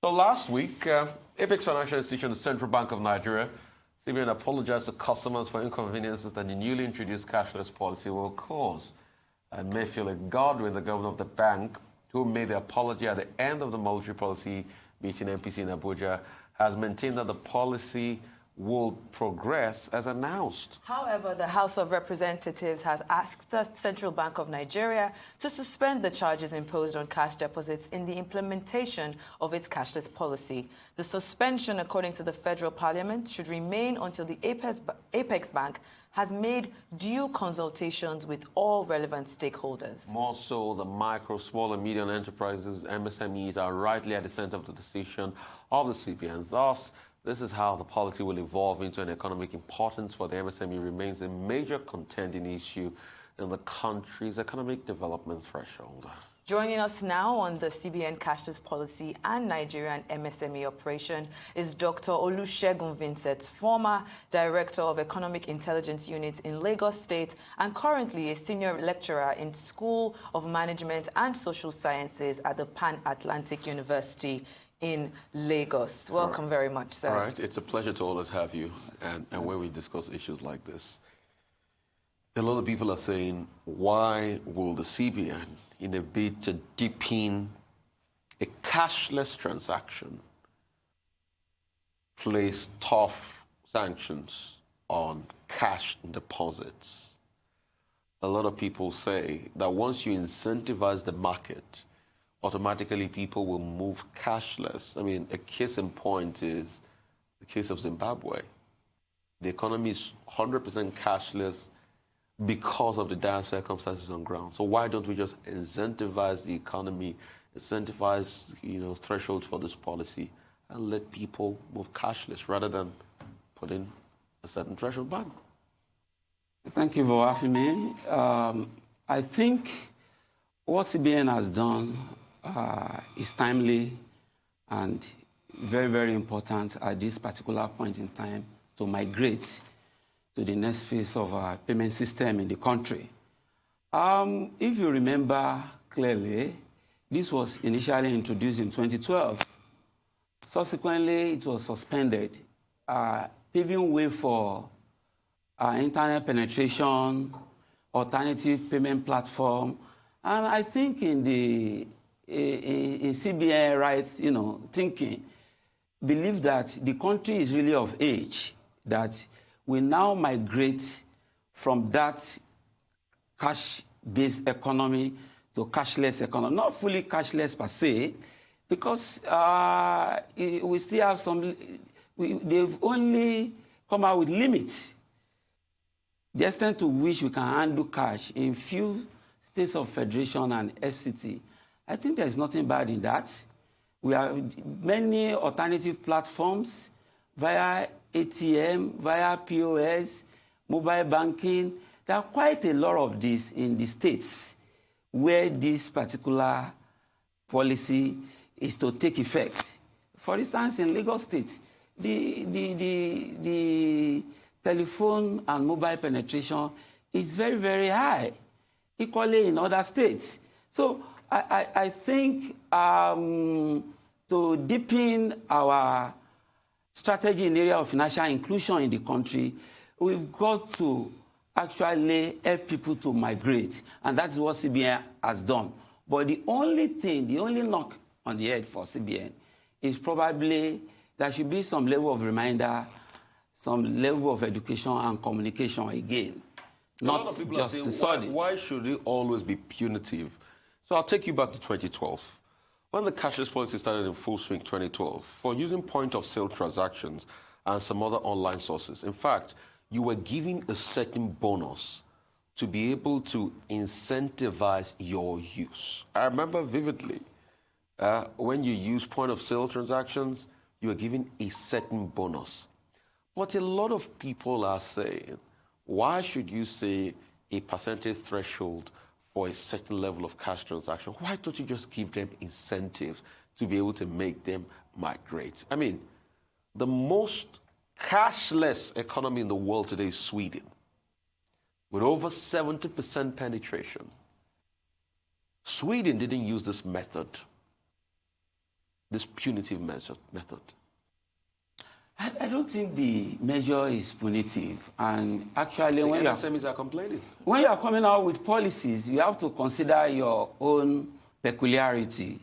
Well, last week, Apex Financial Institution, the Central Bank of Nigeria, CBN, apologized to customers for inconveniences that the newly introduced cashless policy will cause. And Mayfield Godwin, the governor of the bank, who made the apology at the end of the monetary policy meeting MPC in Abuja, has maintained that the policy will progress as announced. However, the House of Representatives has asked the Central Bank of Nigeria to suspend the charges imposed on cash deposits in the implementation of its cashless policy. The suspension, according to the Federal Parliament, should remain until the Apex Bank has made due consultations with all relevant stakeholders. More so, the micro, small and medium enterprises, MSMEs, are rightly at the center of the decision of the CBN. Thus, this is how the policy will evolve into an economic importance for the MSME remains a major contending issue in the country's economic development threshold. Joining us now on the CBN cashless policy and Nigerian MSME operation is Dr. Olusegun Vincent, former Director of Economic Intelligence Unit in Lagos State and currently a senior lecturer in School of Management and Social Sciences at the Pan-Atlantic University in Lagos. Welcome very much, sir. All right. It's a pleasure to always have you and when we discuss issues like this. A lot of people are saying, why will the CBN, in a bid to deepen a cashless transaction, place tough sanctions on cash deposits? A lot of people say that once you incentivize the market, automatically people will move cashless. I mean, a case in point is the case of Zimbabwe. The economy is 100% cashless because of the dire circumstances on ground. So why don't we just incentivize the economy, incentivize, thresholds for this policy and let people move cashless rather than put in a certain threshold ban? Thank you for having me. I think what CBN has done is timely and very, very important at this particular point in time to migrate to the next phase of our payment system in the country. If you remember clearly, this was initially introduced in 2012. Subsequently, it was suspended, paving way for internet penetration, alternative payment platform, and I think in CBN thinking, believe that the country is really of age, that we now migrate from that cash-based economy to cashless economy. Not fully cashless per se, because we still have some, they've only come out with limits. The extent to which we can handle cash in few states of federation and FCT. I think there is nothing bad in that. We have many alternative platforms via ATM, via POS, mobile banking. There are quite a lot of this in the states where this particular policy is to take effect. For instance, in Lagos State, the telephone and mobile penetration is very, very high, equally in other states. So I think to deepen our strategy in the area of financial inclusion in the country, we've got to actually help people to migrate, and that's what CBN has done. But the only thing, the only knock on the head for CBN is probably there should be some level of reminder, some level of education and communication again, not just to study. Why should it always be punitive? So I'll take you back to 2012. When the cashless policy started in full swing 2012, for using point-of-sale transactions and some other online sources, in fact, you were giving a certain bonus to be able to incentivize your use. I remember vividly, when you use point-of-sale transactions, you are given a certain bonus. But a lot of people are saying, why should you say a percentage threshold for a certain level of cash transaction? Why don't you just give them incentives to be able to make them migrate? I mean, the most cashless economy in the world today is Sweden, with over 70% penetration. Sweden didn't use this method. this punitive method? I don't think the measure is punitive. And actually, when MSMEs are complaining. When you are coming out with policies, you have to consider your own peculiarity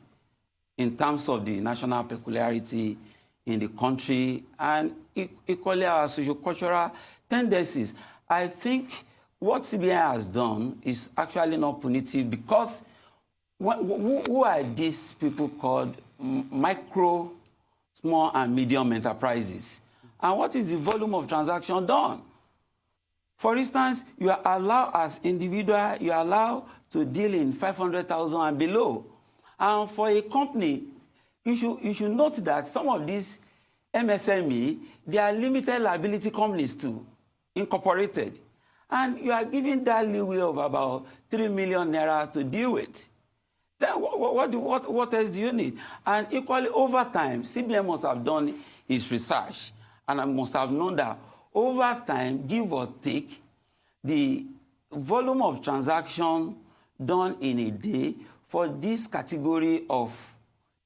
in terms of the national peculiarity in the country and equally our socio-cultural tendencies. I think what CBN has done is actually not punitive because who are these people called micro, small and medium enterprises? And what is the volume of transaction done? For instance, you are allowed as individual, you are allowed to deal in 500,000 and below. And for a company, you should note that some of these MSME, they are limited liability companies too, incorporated. And you are giving that leeway of about 3 million naira to deal with. Then what else do you need? And equally, over time, CBN must have done its research, and I must have known that over time, give or take, the volume of transaction done in a day for this category of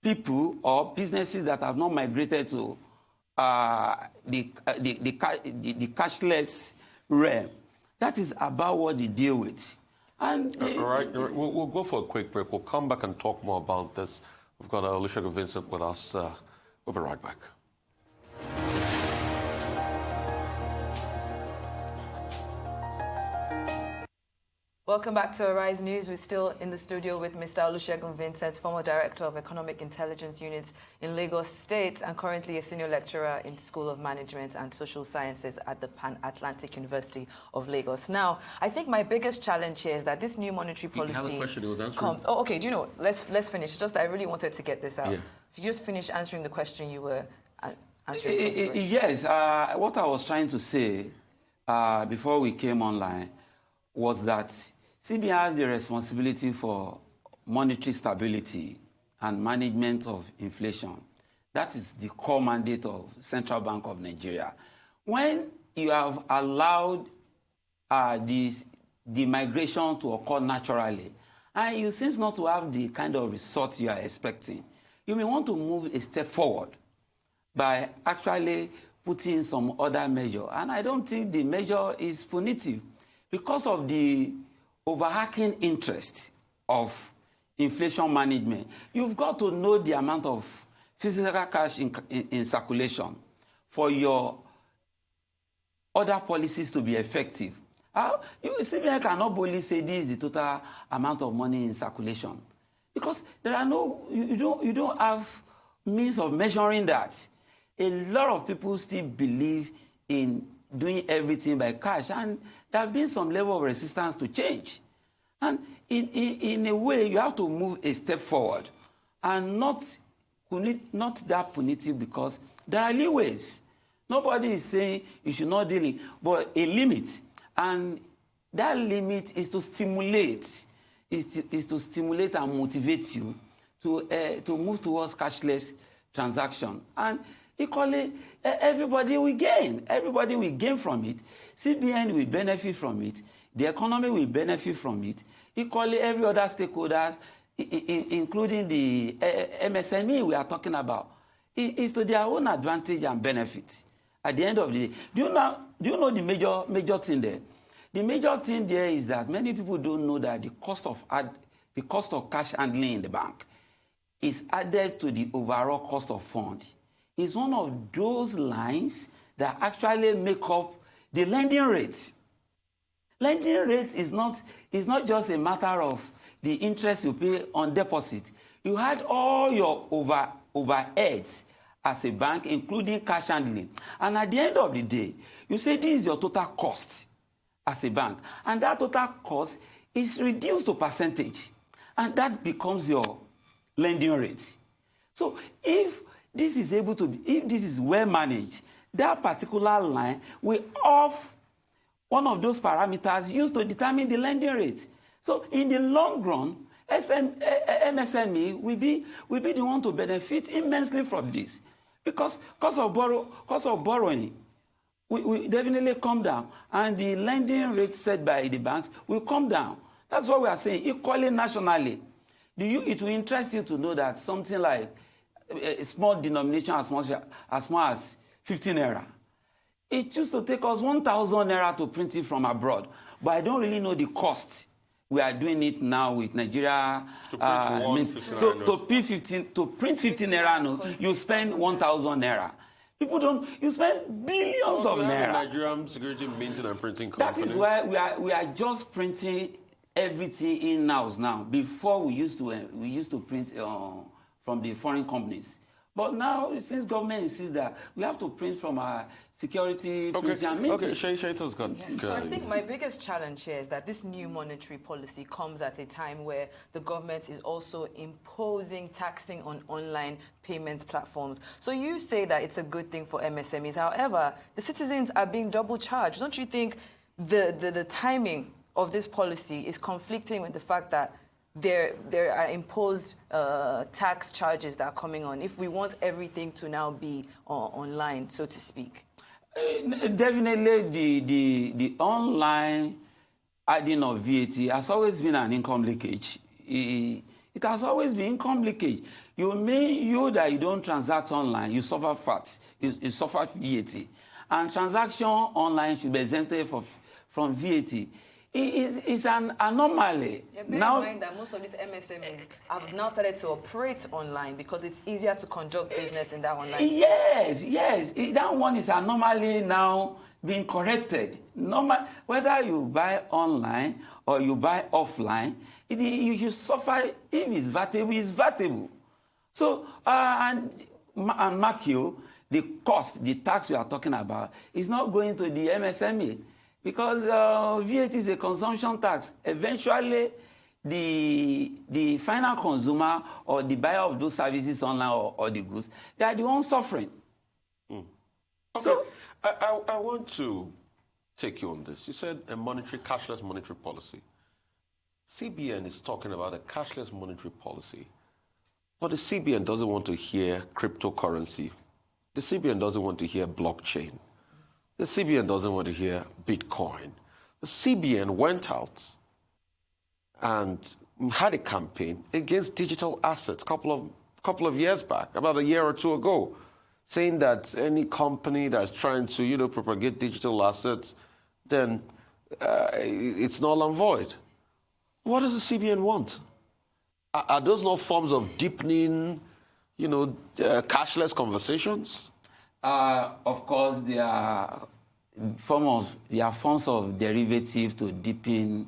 people or businesses that have not migrated to the cashless realm, that is about what they deal with. And all right. We'll go for a quick break. We'll come back and talk more about this. We've got Olusegun Vincent with us. We'll be right back. Welcome back to Arise News. We're still in the studio with Mr. Olusegun Vincent, former Director of Economic Intelligence Unit in Lagos State and currently a senior lecturer in School of Management and Social Sciences at the Pan-Atlantic University of Lagos. Now, I think my biggest challenge here is that this new monetary policy comes... Oh, okay, do you know, let's finish. Just I really wanted to get this out. Yeah. If you just finish answering the question you were answering. Yes, what I was trying to say before we came online was that CBN has the responsibility for monetary stability and management of inflation. That is the core mandate of Central Bank of Nigeria. When you have allowed the migration to occur naturally, and you seem not to have the kind of result you are expecting, you may want to move a step forward by actually putting some other measure. And I don't think the measure is punitive because of the overarching interest of inflation management. You've got to know the amount of physical cash in circulation for your other policies to be effective. CBN cannot boldly say this is the total amount of money in circulation because there are you don't have means of measuring that. A lot of people still believe in doing everything by cash, and there have been some level of resistance to change. And in a way, you have to move a step forward and not that punitive because there are leeways. Nobody is saying you should not deal in, but a limit. And that limit is to stimulate, is to stimulate and motivate you to move towards cashless transaction. And equally, everybody will gain. Everybody will gain from it. CBN will benefit from it. The economy will benefit from it. Equally, every other stakeholder, including the MSME we are talking about, is to their own advantage and benefit. At the end of the day, do you know the major thing there? The major thing there is that many people don't know that the cost of cash handling in the bank is added to the overall cost of fund. It's one of those lines that actually make up the lending rate. Lending rate is not just a matter of the interest you pay on deposit. You had all your overheads as a bank, including cash handling. And at the end of the day, you say this is your total cost as a bank. And that total cost is reduced to percentage. And that becomes your lending rate. So if this is well managed, that particular line will off one of those parameters used to determine the lending rate. So in the long run, MSME will be the one to benefit immensely from this. Because cost of borrowing will definitely come down, and the lending rate set by the banks will come down. That's what we are saying, equally nationally. It will interest you to know that something like a small denomination as small as 15 naira. It used to take us 1,000 naira to print it from abroad. But I don't really know the cost. We are doing it now with Nigeria. To print 15 naira, no, you spend 1,000 naira. People don't, you spend billions of naira. Nigerian security minting and printing company. That is why we are just printing everything in-house now. Before we used to print from the foreign companies. But now, since government insists that we have to print from our security printing and minting. Okay, Shayton's gone. Yes. So I think my biggest challenge here is that this new monetary policy comes at a time where the government is also imposing taxing on online payments platforms. So you say that it's a good thing for MSMEs. However, the citizens are being double charged. Don't you think the timing of this policy is conflicting with the fact that there are imposed tax charges that are coming on if we want everything to now be online, so to speak? Definitely, the online adding of VAT has always been an income leakage. It has always been income leakage. You that you don't transact online, you suffer VAT, you suffer VAT. And transaction online should be exempted from VAT. It's an anomaly. Yeah, bear in mind that most of these MSMEs have now started to operate online because it's easier to conduct business in that online space. Yes. That one is anomaly now being corrected. Whether you buy online or you buy offline, you should suffer. If it's vatable, it's vatable. So, and mark you, the cost, the tax we are talking about, is not going to the MSME. Because VAT is a consumption tax. Eventually, the final consumer or the buyer of those services online or the goods, they are the ones suffering. Okay. So I want to take you on this. You said a cashless monetary policy. CBN is talking about a cashless monetary policy. But the CBN doesn't want to hear cryptocurrency. The CBN doesn't want to hear blockchain. The CBN doesn't want to hear Bitcoin. The CBN went out and had a campaign against digital assets a couple of years back, about a year or two ago, saying that any company that's trying to, propagate digital assets, then it's null and void. What does the CBN want? Are those not forms of deepening, cashless conversations? Of course, there are forms of derivative to deepen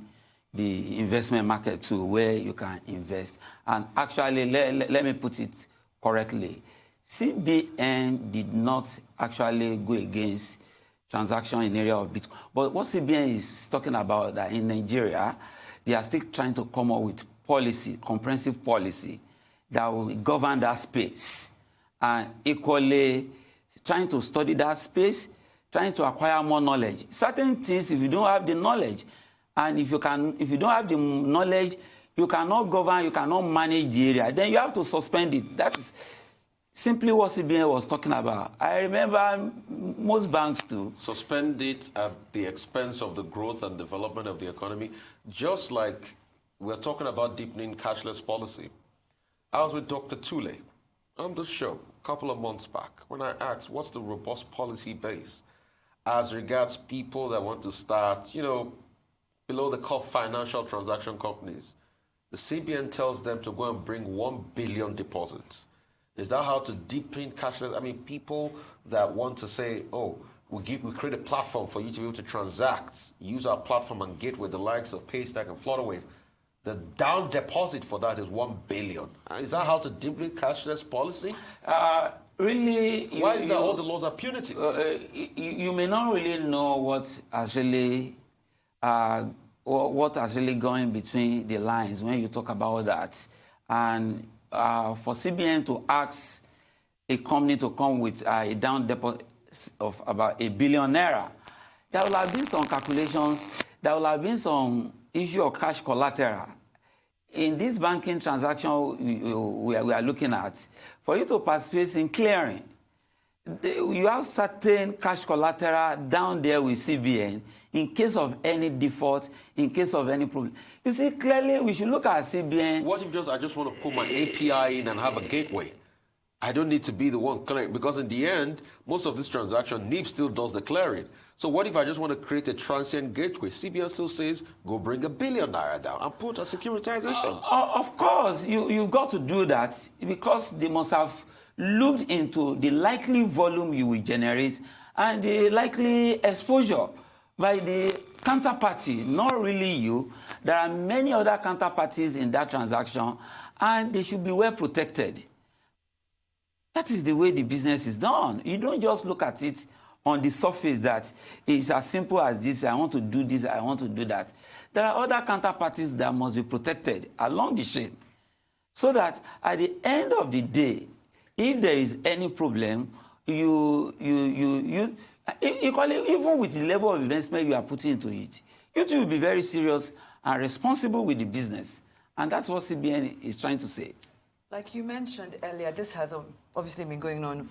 the investment market to where you can invest. And actually, let me put it correctly. CBN did not actually go against transaction in the area of Bitcoin. But what CBN is talking about that in Nigeria, they are still trying to come up with policy, comprehensive policy that will govern that space. And equally, trying to study that space, trying to acquire more knowledge. Certain things, if you don't have the knowledge, and if you don't have the knowledge, you cannot govern, you cannot manage the area, then you have to suspend it. That is simply what CBN was talking about. I remember most banks too. Suspend it at the expense of the growth and development of the economy, just like we're talking about deepening cashless policy. I was with Dr. Tule on the show a couple of months back when I asked what's the robust policy base as regards people that want to start, below the cuff financial transaction companies. The CBN tells them to go and bring 1 billion deposits. Is that how to deepen cashless? I mean, people that want to say, we create a platform for you to be able to transact, use our platform and gateway, the likes of Paystack and Flutterwave. The down deposit for that is 1 billion. Is that how to deepen cashless policy? Really? Why is that all the laws are punitive? You may not really know what's actually going between the lines when you talk about that. And for CBN to ask a company to come with a down deposit of about 1 billion naira, there will have been some calculations, there will have been some issue of cash collateral. In this banking transaction we are looking at, for you to participate in clearing, you have certain cash collateral down there with CBN in case of any default, in case of any problem. You see, clearly we should look at CBN. What if I just want to put my API in and have a gateway? I don't need to be the one clearing, because in the end, most of this transaction, NIB still does the clearing. So what if I just want to create a transient gateway? CBN still says, go bring ₦1 billion down and put a securitization. Of course, you've got to do that because they must have looked into the likely volume you will generate and the likely exposure by the counterparty, not really you. There are many other counterparties in that transaction, and they should be well protected. That is the way the business is done. You don't just look at it on the surface that it's as simple as this, I want to do this, I want to do that. There are other counterparties that must be protected along the chain so that at the end of the day, if there is any problem, equally, even with the level of investment you are putting into it, you too will be very serious and responsible with the business. And that's what CBN is trying to say. Like you mentioned earlier, this has obviously been going on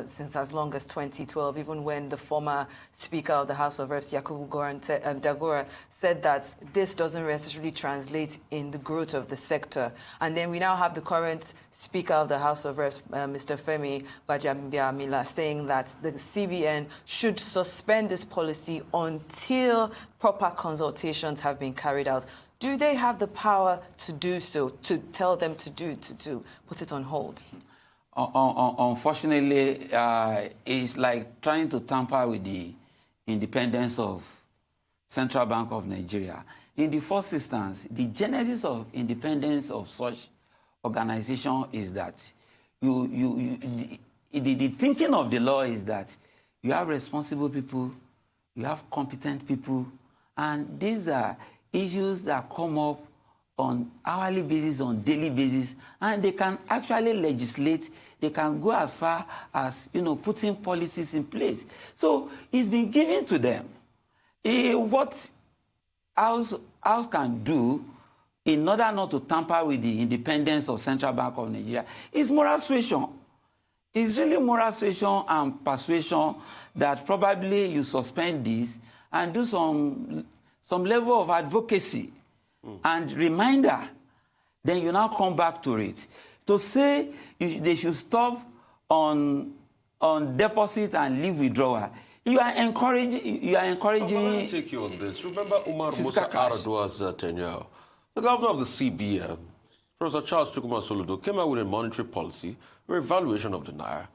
since as long as 2012, even when the former Speaker of the House of Reps, Yakubu Dagora, said that this doesn't necessarily translate in the growth of the sector. And then we now have the current Speaker of the House of Reps, Mr. Femi Gbajabiamila, saying that the CBN should suspend this policy until proper consultations have been carried out. Do they have the power to do so, to tell them to put it on hold? Unfortunately, it's like trying to tamper with the independence of Central Bank of Nigeria. In the first instance, the genesis of independence of such organization is that the thinking of the law is that you have responsible people, you have competent people, and these are issues that come up on hourly basis, on daily basis, and they can actually legislate. They can go as far as, putting policies in place. So it's been given to them. What House can do in order not to tamper with the independence of Central Bank of Nigeria is moral suasion. It's really moral suasion and persuasion that probably you suspend this and do some level of advocacy and reminder, then you now come back to it. To say they should stop on deposit and leave withdrawal, you are encouraging. Let me take you on this. Remember Umar Musa Yar'Adua's tenure? The governor of the CBN, Professor Charles Chukwuma Soludo, came out with a monetary policy, revaluation of the naira,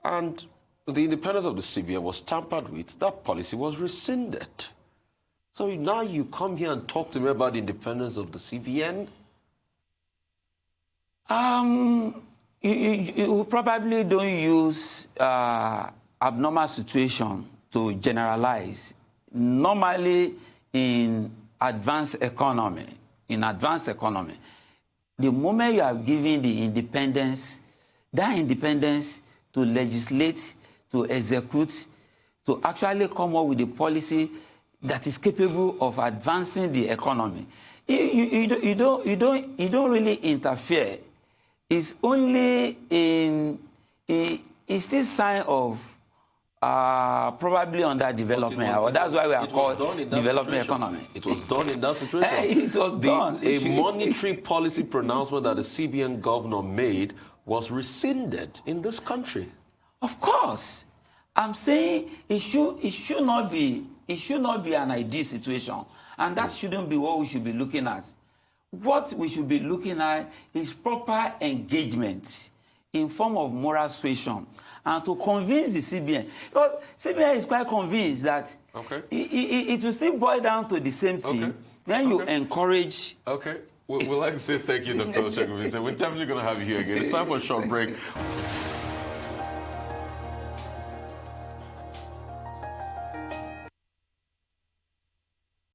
and the independence of the CBN was tampered with. That policy was rescinded. So now you come here and talk to me about the independence of the CBN? You probably don't use abnormal situation to generalize. Normally, in advanced economy, the moment you are giving the independence, that independence to legislate, to execute, to actually come up with a policy that is capable of advancing the economy. You don't really interfere. It's only it's still sign of probably underdevelopment. Or that's why we are called development economy. It was done in that situation. It was done. A monetary policy pronouncement that the CBN governor made was rescinded in this country. Of course. I'm saying it should not be an ideal situation, and that shouldn't be what we should be looking at. What we should be looking at is proper engagement in form of moral suasion, and to convince the CBN. Because CBN is quite convinced that it will still boil down to the same thing. Then you encourage. Okay. We'd like to say thank you, Dr. Olusegun Vincent. We're definitely going to have you here again. It's time for a short break.